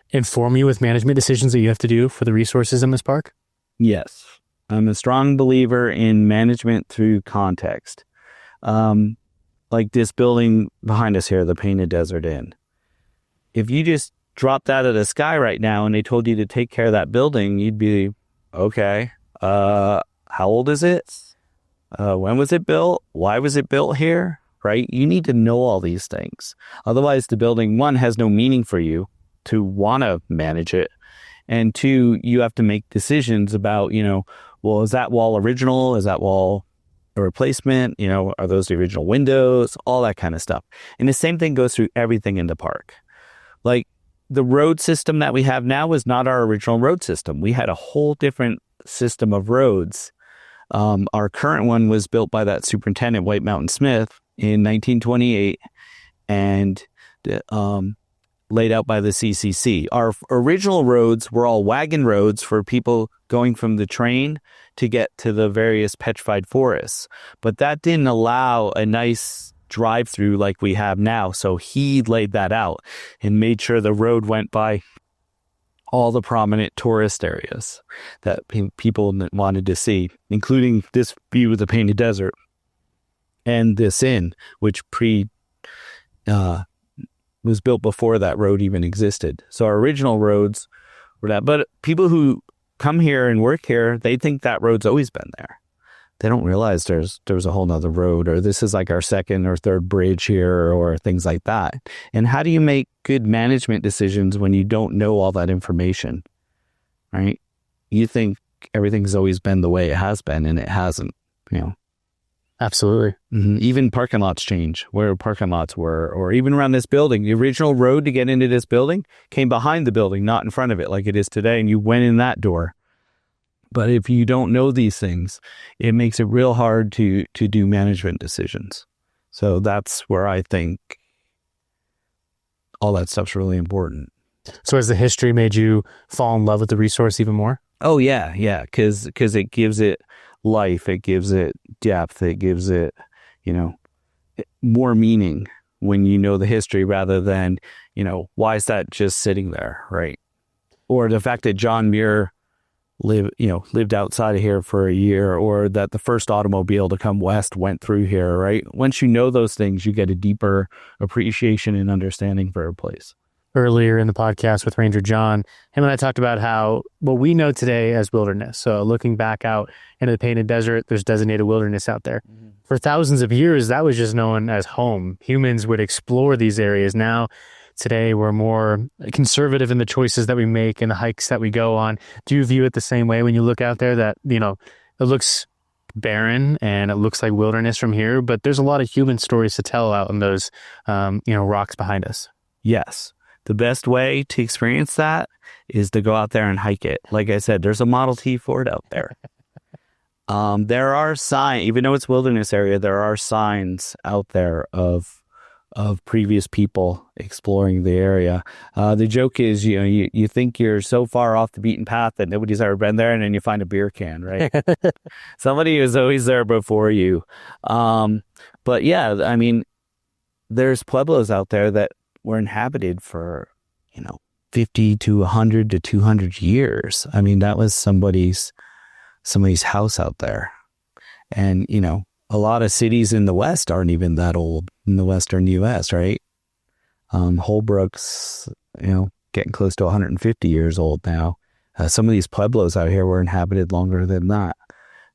inform you with management decisions that you have to do for the resources in this park? Yes. I'm a strong believer in management through context. Like this building behind us here, the Painted Desert Inn. If you just dropped out of the sky right now and they told you to take care of that building, you'd be, okay, how old is it? When was it built? Why was it built here? Right? You need to know all these things. Otherwise, the building, one, has no meaning for you to want to manage it. And two, you have to make decisions about, well, is that wall original? Is that wall a replacement? Are those the original windows? All that kind of stuff. And the same thing goes through everything in the park. Like the road system that we have now was not our original road system. We had a whole different system of roads. Our current one was built by that superintendent, White Mountain Smith, in 1928 and laid out by the CCC. Our original roads were all wagon roads for people going from the train to get to the various petrified forests. But that didn't allow a nice drive through like we have now. So he laid that out and made sure the road went by all the prominent tourist areas that people wanted to see, including this view of the Painted Desert and this inn, which was built before that road even existed. So our original roads were that, but people who come here and work here, they think that road's always been there. They don't realize there's a whole nother road, or this is like our second or third bridge here, or things like that. And how do you make good management decisions when you don't know all that information, right? You think everything's always been the way it has been, and it hasn't, Absolutely. Mm-hmm. Even parking lots change, where parking lots were, or even around this building. The original road to get into this building came behind the building, not in front of it like it is today, and you went in that door. But if you don't know these things, it makes it real hard to do management decisions. So that's where I think all that stuff's really important. So has the history made you fall in love with the resource even more? Oh, yeah, because it gives it life, it gives it depth, it gives it, more meaning when you know the history rather than, why is that just sitting there, right? Or the fact that John Muir lived outside of here for a year, or that the first automobile to come west went through here, right? Once you know those things, you get a deeper appreciation and understanding for a place. Earlier in the podcast with Ranger John, him and I talked about how what we know today as wilderness. So looking back out into the Painted Desert, there's designated wilderness out there. Mm-hmm. For thousands of years, that was just known as home. Humans would explore these areas. Now, today, we're more conservative in the choices that we make and the hikes that we go on. Do you view it the same way when you look out there that, it looks barren and it looks like wilderness from here, but there's a lot of human stories to tell out in those, rocks behind us? Yes. The best way to experience that is to go out there and hike it. Like I said, there's a Model T Ford out there. There are signs, even though it's wilderness area, there are signs out there of previous people exploring the area. The joke is, you think you're so far off the beaten path that nobody's ever been there, and then you find a beer can, right? Somebody was always there before you. But yeah, there's pueblos out there that were inhabited for, 50 to 100 to 200 years. That was somebody's house out there. And, a lot of cities in the West aren't even that old in the Western U.S., right? Holbrook's, getting close to 150 years old now. Some of these pueblos out here were inhabited longer than that.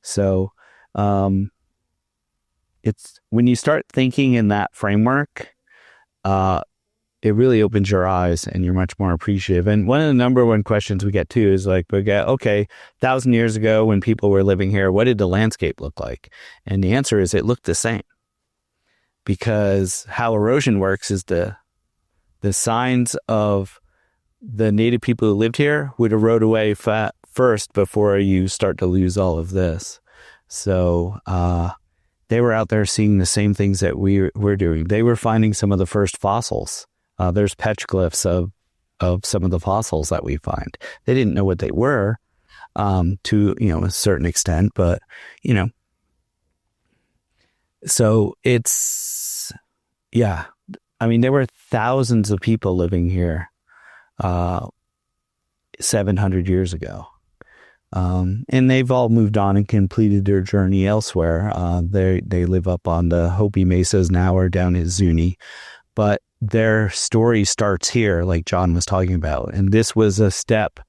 So it's when you start thinking in that framework, it really opens your eyes and you're much more appreciative. And one of the number one questions we get too is like, 1,000 years ago when people were living here, what did the landscape look like? And the answer is it looked the same. Because how erosion works is the signs of the native people who lived here would erode away first before you start to lose all of this. So they were out there seeing the same things that we're doing. They were finding some of the first fossils. There's petroglyphs of some of the fossils that we find. They didn't know what they were to a certain extent, but so it's there were thousands of people living here 700 years ago, and they've all moved on and completed their journey elsewhere. They live up on the Hopi Mesas now or down at Zuni, but their story starts here, like John was talking about. And this was a step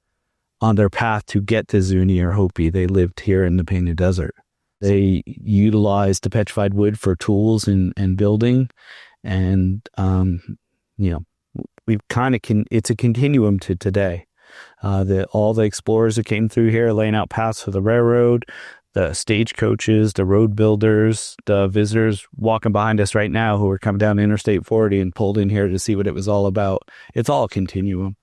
on their path to get to Zuni or Hopi. They lived here in the Painted Desert. They utilized the petrified wood for tools and building. And, we've it's a continuum to today. All the explorers that came through here laying out paths for the railroad, the stagecoaches, the road builders, the visitors walking behind us right now who are coming down Interstate 40 and pulled in here to see what it was all about. It's all a continuum.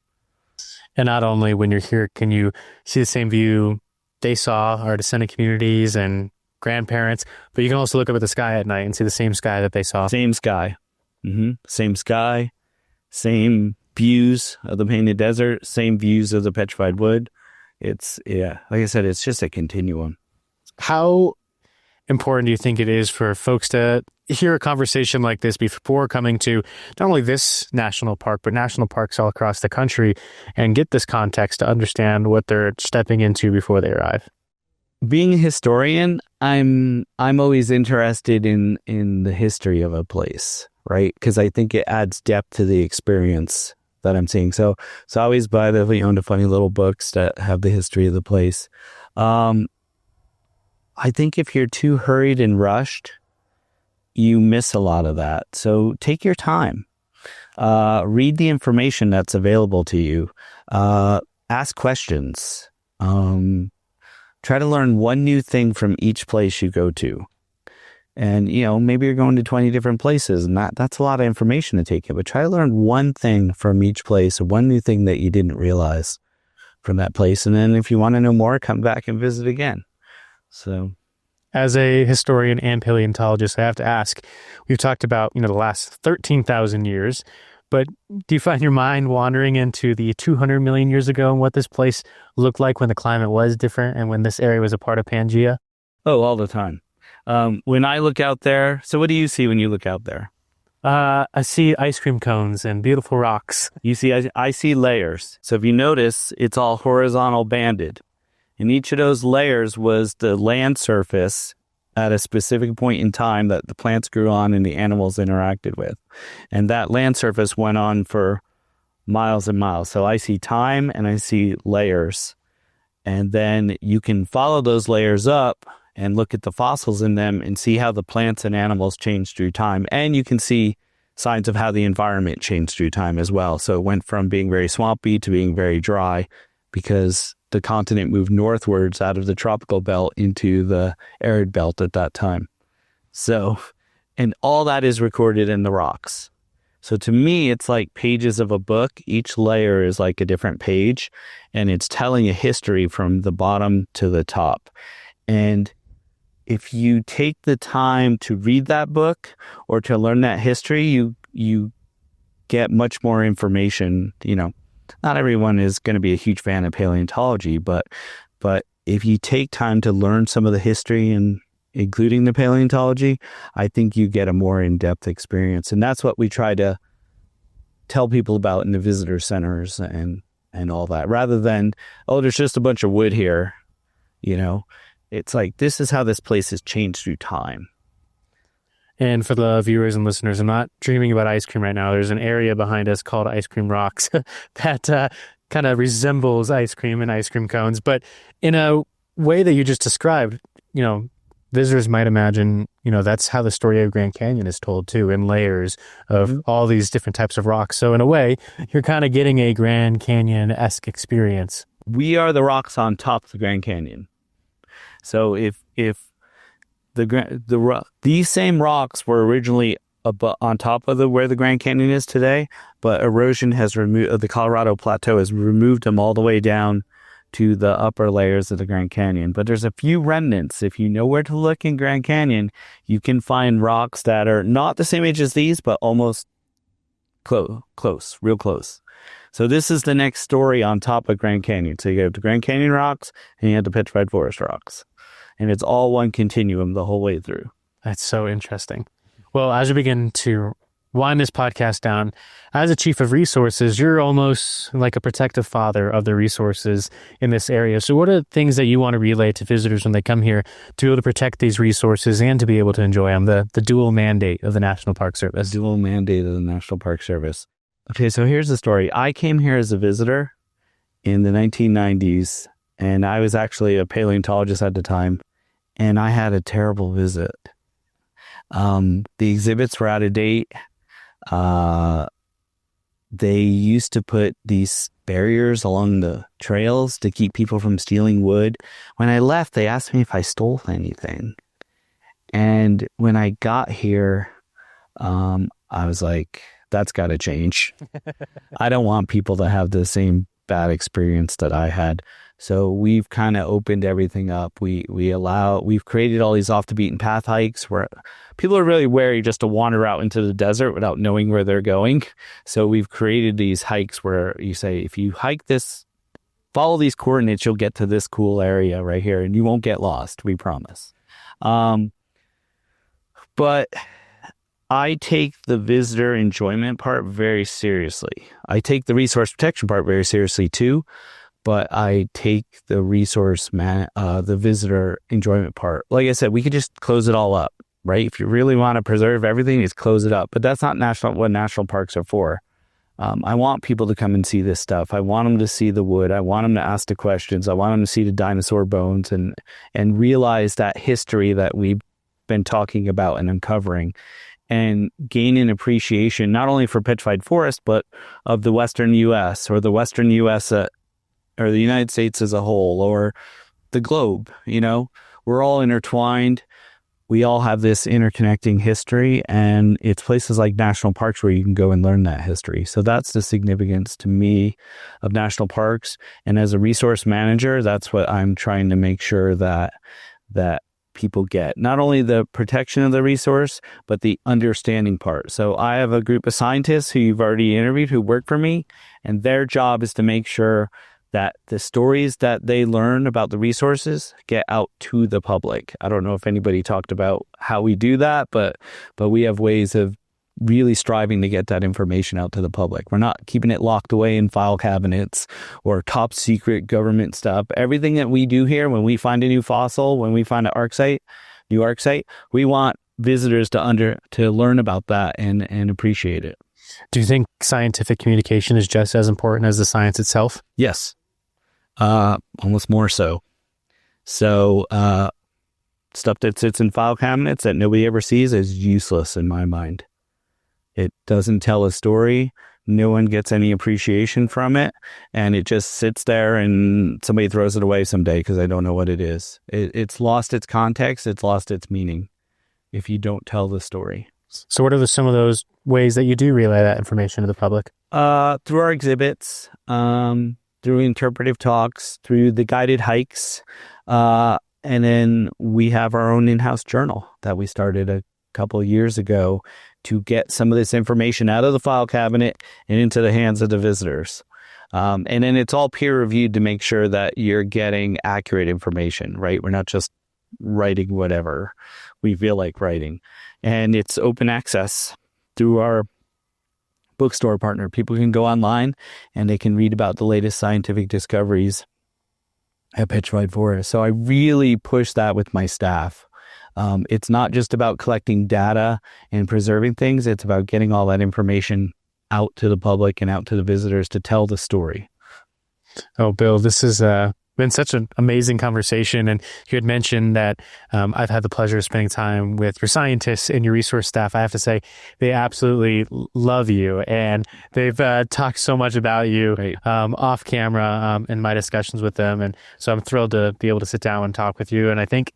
And not only when you're here, can you see the same view they saw, our descendant communities and grandparents, but you can also look up at the sky at night and see the same sky that they saw. Same sky. Mm-hmm. Same sky. Same views of the Painted Desert. Same views of the petrified wood. It's, like I said, it's just a continuum. How important do you think it is for folks to, hear a conversation like this before coming to not only this national park, but national parks all across the country and get this context to understand what they're stepping into before they arrive. Being a historian, I'm always interested in the history of a place, right? Because I think it adds depth to the experience that I'm seeing. So I always buy the funny little books that have the history of the place. I think if you're too hurried and rushed, you miss a lot of that. So take your time. Read the information that's available to you. Ask questions. Try to learn one new thing from each place you go to. And, maybe you're going to 20 different places, and that's a lot of information to take in. But try to learn one thing from each place, one new thing that you didn't realize from that place. And then if you want to know more, come back and visit again. So, as a historian and paleontologist, I have to ask, we've talked about, the last 13,000 years, but do you find your mind wandering into the 200 million years ago and what this place looked like when the climate was different and when this area was a part of Pangaea? Oh, all the time. When I look out there, so what do you see when you look out there? I see ice cream cones and beautiful rocks. You see, I see layers. So if you notice, it's all horizontal banded. And each of those layers was the land surface at a specific point in time that the plants grew on and the animals interacted with. And that land surface went on for miles and miles. So I see time and I see layers. And then you can follow those layers up and look at the fossils in them and see how the plants and animals changed through time. And you can see signs of how the environment changed through time as well. So it went from being very swampy to being very dry because the continent moved northwards out of the tropical belt into the arid belt at that time. So, and all that is recorded in the rocks. So to me, it's like pages of a book. Each layer is like a different page, and it's telling a history from the bottom to the top. And if you take the time to read that book or to learn that history, you get much more information. Not everyone is going to be a huge fan of paleontology, but if you take time to learn some of the history and including the paleontology, I think you get a more in-depth experience. And that's what we try to tell people about in the visitor centers and all that, rather than, there's just a bunch of wood here. It's like, this is how this place has changed through time. And for the viewers and listeners, I'm not dreaming about ice cream right now. There's an area behind us called Ice Cream Rocks that kind of resembles ice cream and ice cream cones. But in a way that you just described, visitors might imagine, that's how the story of Grand Canyon is told too, in layers of all these different types of rocks. So in a way, you're kind of getting a Grand Canyon-esque experience. We are the rocks on top of the Grand Canyon. So if these same rocks were originally on top of where the Grand Canyon is today, but erosion has removed the Colorado Plateau has removed them all the way down to the upper layers of the Grand Canyon. But there's a few remnants. If you know where to look in Grand Canyon, you can find rocks that are not the same age as these, but almost close, real close. So this is the next story on top of Grand Canyon. So you have the Grand Canyon rocks and you have the Petrified Forest rocks. And it's all one continuum the whole way through. That's so interesting. Well, as we begin to wind this podcast down, as a chief of resources, you're almost like a protective father of the resources in this area. So what are the things that you want to relay to visitors when they come here to be able to protect these resources and to be able to enjoy them, the dual mandate of the National Park Service? The dual mandate of the National Park Service. Okay, so here's the story. I came here as a visitor in the 1990s, and I was actually a paleontologist at the time. And I had a terrible visit. The exhibits were out of date. They used to put these barriers along the trails to keep people from stealing wood. When I left, they asked me if I stole anything. And when I got here, I was like, that's got to change. I don't want people to have the same bad experience that I had. So we've kind of opened everything up. We've created all these off the beaten path hikes where people are really wary just to wander out into the desert without knowing where they're going. So we've created these hikes where you say, if you hike this, follow these coordinates, you'll get to this cool area right here and you won't get lost. We promise. But I take the visitor enjoyment part very seriously. I take the resource protection part very seriously too, but I take the the visitor enjoyment part. Like I said, we could just close it all up, right? If you really want to preserve everything, just close it up. But that's not what national parks are for. I want people to come and see this stuff. I want them to see the wood. I want them to ask the questions. I want them to see the dinosaur bones and realize that history that we've been talking about and uncovering, and gain an appreciation not only for petrified forest, but of the Western U.S. or the Western U.S. Or the United States as a whole, or the globe. We're all intertwined. We all have this interconnecting history, and it's places like national parks where you can go and learn that history. So that's the significance to me of national parks. And as a resource manager, that's what I'm trying to make sure that people get. Not only the protection of the resource, but the understanding part. So I have a group of scientists who you've already interviewed who work for me, and their job is to make sure that the stories that they learn about the resources get out to the public. I don't know if anybody talked about how we do that, but we have ways of really striving to get that information out to the public. We're not keeping it locked away in file cabinets or top secret government stuff. Everything that we do here, when we find a new fossil, when we find an new arc site, we want visitors to learn about that and appreciate it. Do you think scientific communication is just as important as the science itself? Yes. Almost more so. So, stuff that sits in file cabinets that nobody ever sees is useless in my mind. It doesn't tell a story. No one gets any appreciation from it. And it just sits there and somebody throws it away someday because I don't know what it is. It's lost its context. It's lost its meaning if you don't tell the story. So what are some of those ways that you do relay that information to the public? Through our exhibits, through interpretive talks, through the guided hikes. And then we have our own in-house journal that we started a couple of years ago to get some of this information out of the file cabinet and into the hands of the visitors. And then it's all peer reviewed to make sure that you're getting accurate information, right? We're not just writing whatever we feel like writing. And it's open access through our bookstore partner. People can go online and they can read about the latest scientific discoveries at Petrified Forest. So I really push that with my staff. It's not just about collecting data and preserving things. It's about getting all that information out to the public and out to the visitors to tell the story. Oh, Bill, this has been such an amazing conversation. And you had mentioned that I've had the pleasure of spending time with your scientists and your resource staff. I have to say, they absolutely love you. And they've talked so much about you off camera in my discussions with them. And so I'm thrilled to be able to sit down and talk with you. And I think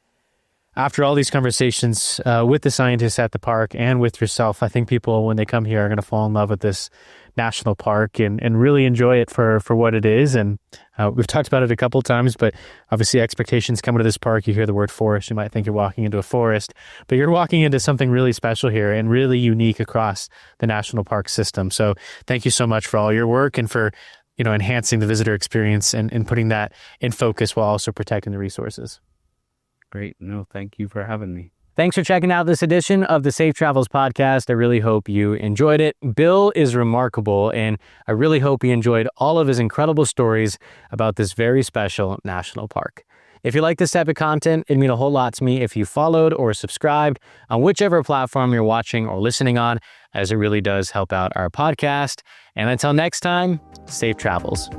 after all these conversations with the scientists at the park and with yourself, I think people, when they come here, are going to fall in love with this national park and really enjoy it for what it is. And we've talked about it a couple of times, but obviously expectations come into this park. You hear the word forest, you might think you're walking into a forest, but you're walking into something really special here and really unique across the national park system. So thank you so much for all your work and for enhancing the visitor experience and putting that in focus while also protecting the resources. Great. No, thank you for having me. Thanks for checking out this edition of the Safe Travels podcast. I really hope you enjoyed it. Bill is remarkable, and I really hope you enjoyed all of his incredible stories about this very special national park. If you like this type of content, it'd mean a whole lot to me if you followed or subscribed on whichever platform you're watching or listening on, as it really does help out our podcast. And until next time, safe travels.